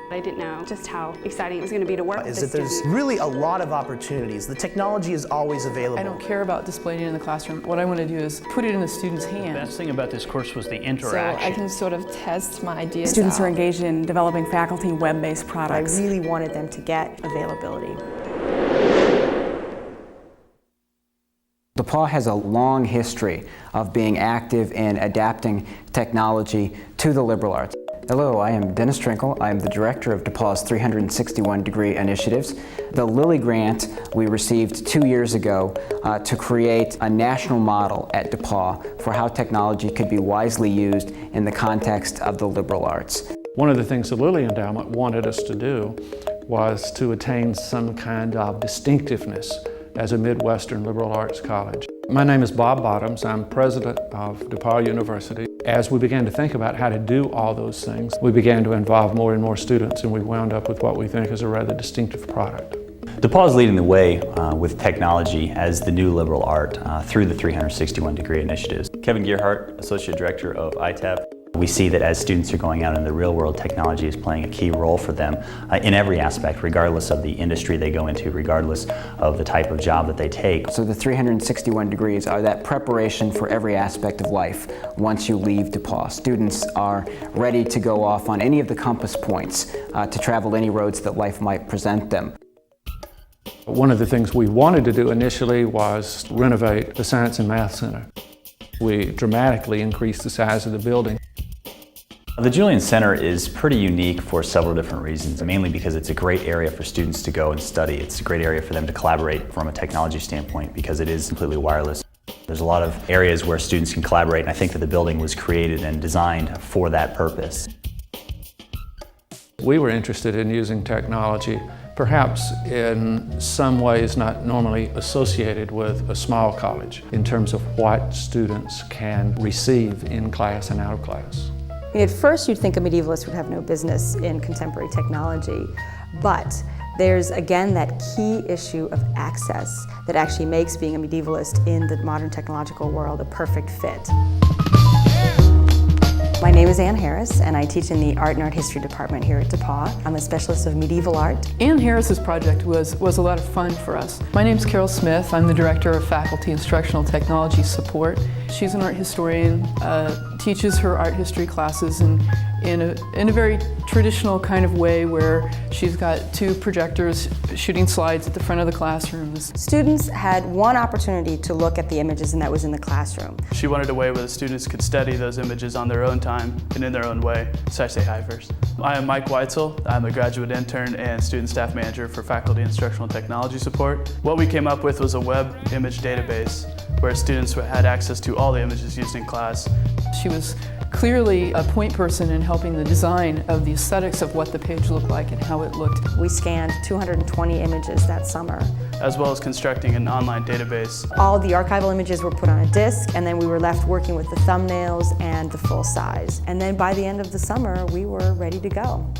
I didn't know just how exciting it was going to be to work with this There's really a lot of opportunities. The technology is always available. I don't care about displaying it in the classroom. What I want to do is put it in the student's hands. The best thing about this course was the interaction. So I can sort of test my ideas Students out. are engaged in developing faculty web-based products. I really wanted them to get availability. DePauw has a long history of being active in adapting technology to the liberal arts. Hello, I am Dennis Trinkle. I am the director of DePauw's 361-degree initiatives. The Lilly Grant we received 2 years ago to create a national model at DePauw for how technology could be wisely used in the context of the liberal arts. One of the things the Lilly Endowment wanted us to do was to attain some kind of distinctiveness as a Midwestern liberal arts college. My name is Bob Bottoms. I'm president of DePauw University. As we began to think about how to do all those things, we began to involve more and more students, and we wound up with what we think is a rather distinctive product. DePauw is leading the way with technology as the new liberal art through the 361-degree initiatives. Kevin Gearhart, Associate Director of ITAB. We see that as students are going out in the real world, technology is playing a key role for them in every aspect, regardless of the industry they go into, regardless of the type of job that they take. So the 361 degrees are that preparation for every aspect of life once you leave DePauw. Students are ready to go off on any of the compass points to travel any roads that life might present them. One of the things we wanted to do initially was renovate the Science and Math Center. We dramatically increased the size of the building. The Julianne Center is pretty unique for several different reasons, mainly because it's a great area for students to go and study. It's a great area for them to collaborate from a technology standpoint because it is completely wireless. There's a lot of areas where students can collaborate, and I think that the building was created and designed for that purpose. We were interested in using technology, perhaps in some ways not normally associated with a small college, in terms of what students can receive in class and out of class. At first you'd think a medievalist would have no business in contemporary technology, but there's again that key issue of access that actually makes being a medievalist in the modern technological world a perfect fit. My name is Ann Harris, and I teach in the Art and Art History department here at DePauw. I'm a specialist of medieval art. Ann Harris's project was a lot of fun for us. My name's Carol Smith. I'm the Director of Faculty Instructional Technology Support. She's an art historian, teaches her art history classes in a very traditional kind of way where she's got two projectors shooting slides at the front of the classrooms. Students had one opportunity to look at the images, and that was in the classroom. She wanted a way where the students could study those images on their own time and in their own way. So I say hi first. I am Mike Whitesell. I'm a graduate intern and student staff manager for Faculty Instructional Technology Support. What we came up with was a web image database where students had access to all the images used in class. She was clearly a point person in helping the design of the aesthetics of what the page looked like and how it looked. We scanned 220 images that summer, as well as constructing an online database. All the archival images were put on a disc, and then we were left working with the thumbnails and the full size. And then by the end of the summer, we were ready to go.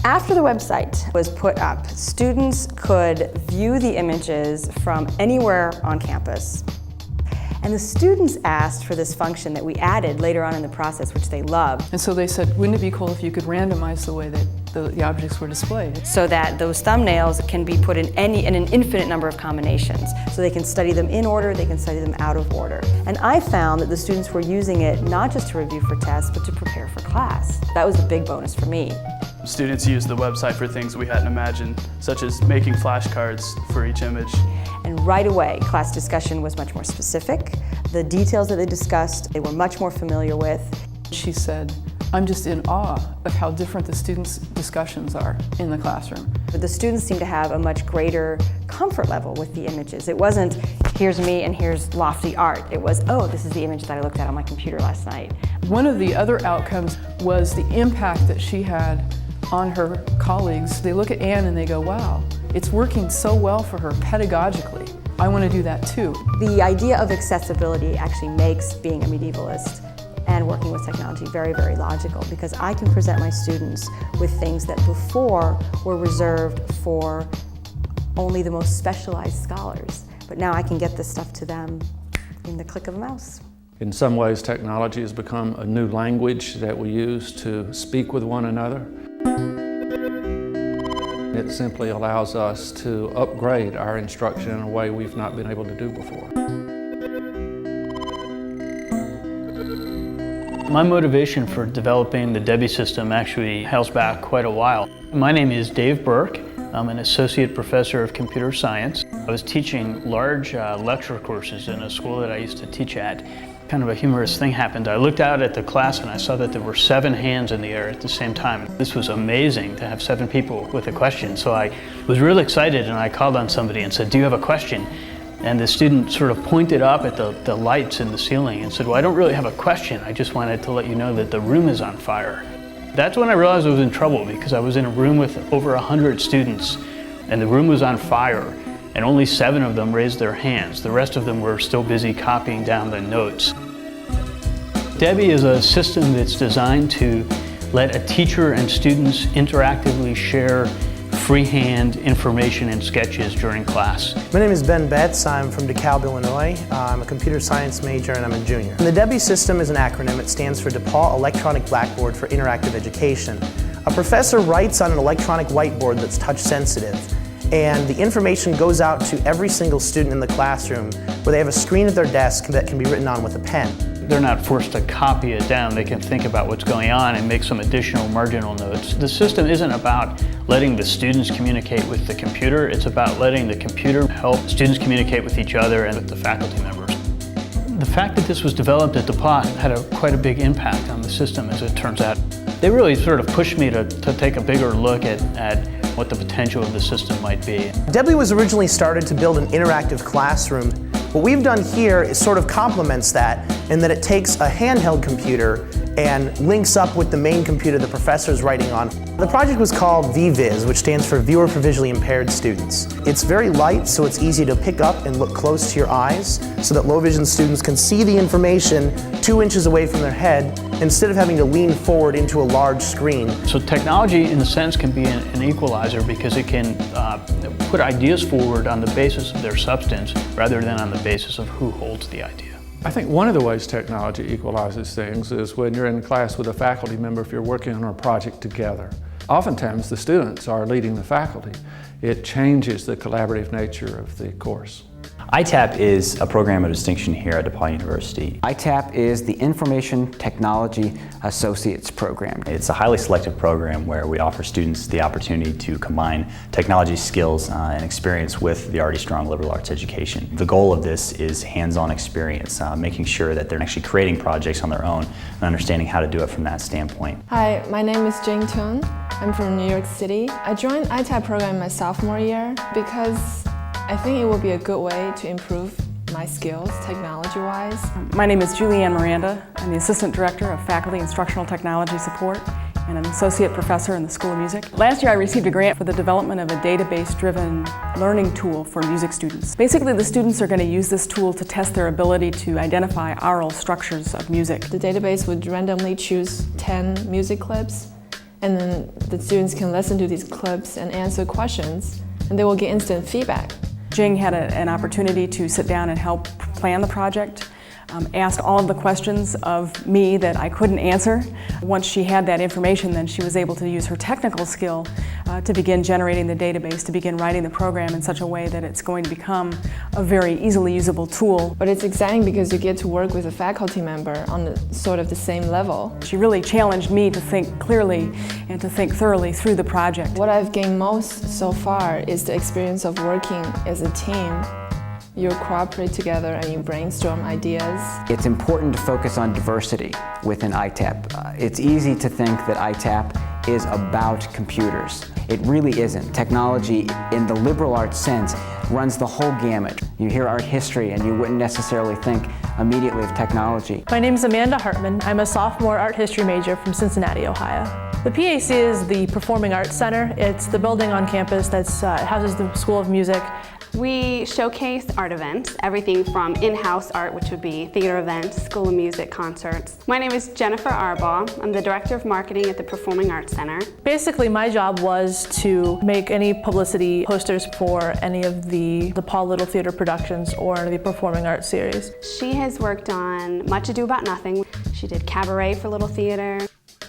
After the website was put up, students could view the images from anywhere on campus. And the students asked for this function that we added later on in the process, which they loved. And so they said, wouldn't it be cool if you could randomize the way that the objects were displayed? So that those thumbnails can be put in an infinite number of combinations. So they can study them in order, they can study them out of order. And I found that the students were using it not just to review for tests, but to prepare for class. That was a big bonus for me. Students used the website for things we hadn't imagined, such as making flashcards for each image. And right away, class discussion was much more specific. The details that they discussed, they were much more familiar with. She said, I'm just in awe of how different the students' discussions are in the classroom. The students seemed to have a much greater comfort level with the images. It wasn't, here's me and here's lofty art. It was, oh, this is the image that I looked at on my computer last night. One of the other outcomes was the impact that she had on her colleagues. They look at Ann and they go, wow, it's working so well for her pedagogically. I want to do that too. The idea of accessibility actually makes being a medievalist and working with technology very, very logical, because I can present my students with things that before were reserved for only the most specialized scholars. But now I can get this stuff to them in the click of a mouse. In some ways, technology has become a new language that we use to speak with one another. It simply allows us to upgrade our instruction in a way we've not been able to do before. My motivation for developing the Debbie system actually hails back quite a while. My name is Dave Berque. I'm an associate professor of computer science. I was teaching large lecture courses in a school that I used to teach at. Kind of a humorous thing happened. I looked out at the class and I saw that there were 7 hands in the air at the same time. This was amazing to have 7 people with a question. So I was really excited and I called on somebody and said, "Do you have a question?" And the student sort of pointed up at the lights in the ceiling and said, "Well, I don't really have a question. I just wanted to let you know that the room is on fire." That's when I realized I was in trouble, because I was in a room with over 100 students and the room was on fire and only 7 of them raised their hands. The rest of them were still busy copying down the notes. Debbie is a system that's designed to let a teacher and students interactively share freehand information and sketches during class. My name is Betz. I'm from DePauw, Illinois. I'm a computer science major and I'm a junior. And the Debbie system is an acronym. It stands for DePauw Electronic Blackboard for Interactive Education. A professor writes on an electronic whiteboard that's touch sensitive, and the information goes out to every single student in the classroom where they have a screen at their desk that can be written on with a pen. They're not forced to copy it down. They can think about what's going on and make some additional marginal notes. The system isn't about letting the students communicate with the computer. It's about letting the computer help students communicate with each other and with the faculty members. The fact that this was developed at DePauw had quite a big impact on the system, as it turns out. They really sort of pushed me to take a bigger look at what the potential of the system might be. Debbie was originally started to build an interactive classroom. What we've done here is sort of complements that, in that it takes a handheld computer and links up with the main computer the professor is writing on. The project was called VViz, which stands for Viewer for Visually Impaired Students. It's very light, so it's easy to pick up and look close to your eyes, so that low vision students can see the information 2 inches away from their head, instead of having to lean forward into a large screen. So technology, in a sense, can be an equalizer, because it can put ideas forward on the basis of their substance rather than on the basis of who holds the idea. I think one of the ways technology equalizes things is when you're in class with a faculty member, if you're working on a project together. Oftentimes the students are leading the faculty. It changes the collaborative nature of the course. ITAP is a program of distinction here at DePauw University. ITAP is the Information Technology Associates Program. It's a highly selective program where we offer students the opportunity to combine technology skills and experience with the already strong liberal arts education. The goal of this is hands-on experience, making sure that they're actually creating projects on their own and understanding how to do it from that standpoint. Hi, my name is Jing Tun. I'm from New York City. I joined ITAP program my sophomore year because I think it will be a good way to improve my skills technology-wise. My name is Julianne Miranda. I'm the Assistant Director of Faculty Instructional Technology Support and an Associate Professor in the School of Music. Last year I received a grant for the development of a database-driven learning tool for music students. Basically, the students are going to use this tool to test their ability to identify aural structures of music. The database would randomly choose 10 music clips, and then the students can listen to these clips and answer questions, and they will get instant feedback. Jing had an opportunity to sit down and help plan the project, asked all of the questions of me that I couldn't answer. Once she had that information, then she was able to use her technical skill to begin generating the database, to begin writing the program in such a way that it's going to become a very easily usable tool. But it's exciting because you get to work with a faculty member on the same level. She really challenged me to think clearly and to think thoroughly through the project. What I've gained most so far is the experience of working as a team. You cooperate together and you brainstorm ideas. It's important to focus on diversity within ITAP. It's easy to think that ITAP is about computers. It really isn't. Technology, in the liberal arts sense, runs the whole gamut. You hear art history and you wouldn't necessarily think immediately of technology. My name is Amanda Hartman. I'm a sophomore art history major from Cincinnati, Ohio. The PAC is the Performing Arts Center. It's the building on campus that houses the School of Music. We showcase art events, everything from in-house art, which would be theater events, School of Music, concerts. My name is Jennifer Arbaugh. I'm the Director of Marketing at the Performing Arts Center. Basically, my job was to make any publicity posters for any of the DePauw Little Theater productions or the Performing Arts series. She has worked on Much Ado About Nothing. She did Cabaret for Little Theater.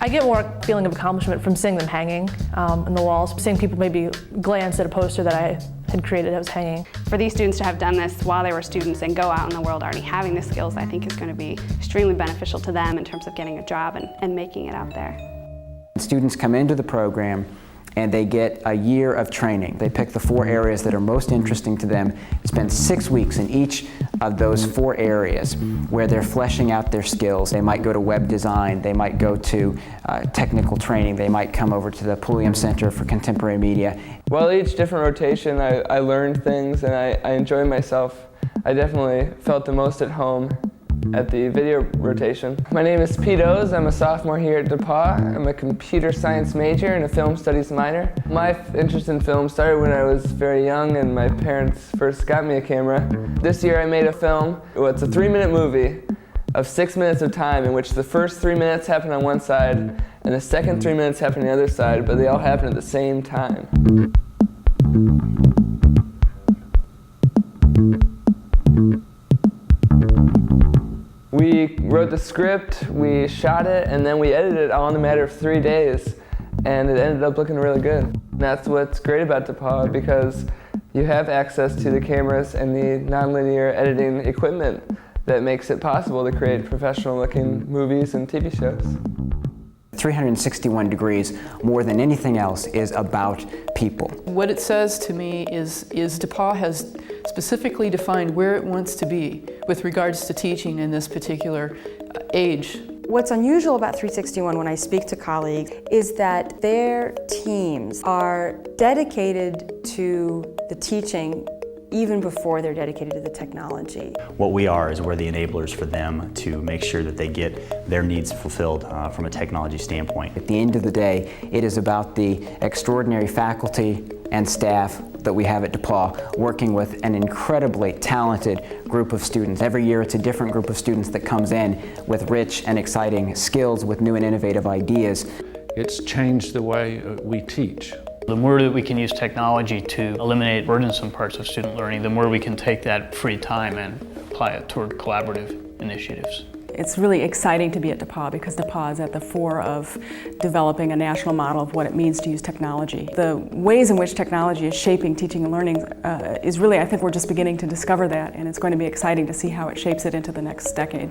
I get more feeling of accomplishment from seeing them hanging on the walls, seeing people maybe glance at a poster that I had created that was hanging. For these students to have done this while they were students and go out in the world already having the skills, I think is going to be extremely beneficial to them in terms of getting a job and making it out there. Students come into the program and they get a year of training. They pick the 4 areas that are most interesting to them, spend 6 weeks in each of those 4 areas where they're fleshing out their skills. They might go to web design, they might go to technical training, they might come over to the Pulliam Center for Contemporary Media. Well, each different rotation I learned things and I enjoyed myself. I definitely felt the most at home at the video rotation. My name is Pete O's. I'm a sophomore here at DePauw. I'm a computer science major and a film studies minor. My interest in film started when I was very young and my parents first got me a camera. This year I made a film. Well, it's a 3-minute movie of 6 minutes of time in which the first 3 minutes happen on one side and the second 3 minutes happen on the other side, but they all happen at the same time. We wrote the script, we shot it, and then we edited it all in a matter of 3 days, and it ended up looking really good. And that's what's great about DePauw, because you have access to the cameras and the nonlinear editing equipment that makes it possible to create professional-looking movies and TV shows. 361 Degrees, more than anything else, is about people. What it says to me is DePauw has specifically defined where it wants to be with regards to teaching in this particular age. What's unusual about 361 when I speak to colleagues is that their teams are dedicated to the teaching even before they're dedicated to the technology. What we are is we're the enablers for them to make sure that they get their needs fulfilled from a technology standpoint. At the end of the day, it is about the extraordinary faculty and staff that we have at DePauw, working with an incredibly talented group of students. Every year it's a different group of students that comes in with rich and exciting skills, with new and innovative ideas. It's changed the way we teach. The more that we can use technology to eliminate burdensome parts of student learning, the more we can take that free time and apply it toward collaborative initiatives. It's really exciting to be at DePauw because DePauw is at the fore of developing a national model of what it means to use technology. The ways in which technology is shaping teaching and learning is really, I think we're just beginning to discover that, and it's going to be exciting to see how it shapes it into the next decade.